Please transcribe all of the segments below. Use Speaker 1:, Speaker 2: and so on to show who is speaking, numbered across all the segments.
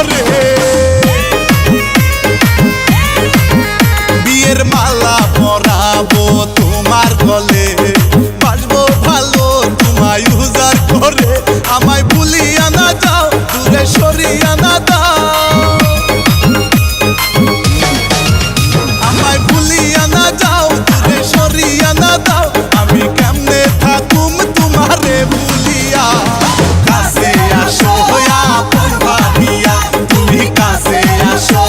Speaker 1: করে। বিয়ের মালা পরাবো তোমার গলে, বাসবো ভালো তোমায় উজাড় করে। আমায় ভুলিয়া না যাও, দূরে সরিয়া না দাও, আমায় ভুলিয়া না যাও, দূরে সরিয়া না দাও। আমি কেমনে থাকুম তোমারে ভুলিয়া, কাছে আসো আপন ভাবিয়া, তুমি কাছে আসো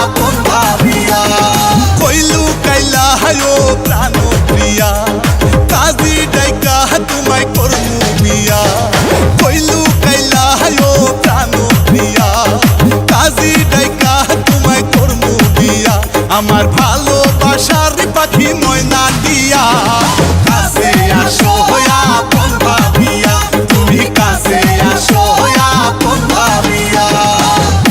Speaker 1: আপন ভাবিয়া। কইলু কাইলা হায়ো প্রাণ প্রিয়া, কাজী ডাইকা তোমায় করমু বিয়া। কইলু কাইলা হায়ো প্রাণ প্রিয়া, কাজী ডাইকা তোমায় করমু বিয়া। আমার ভালোবাসার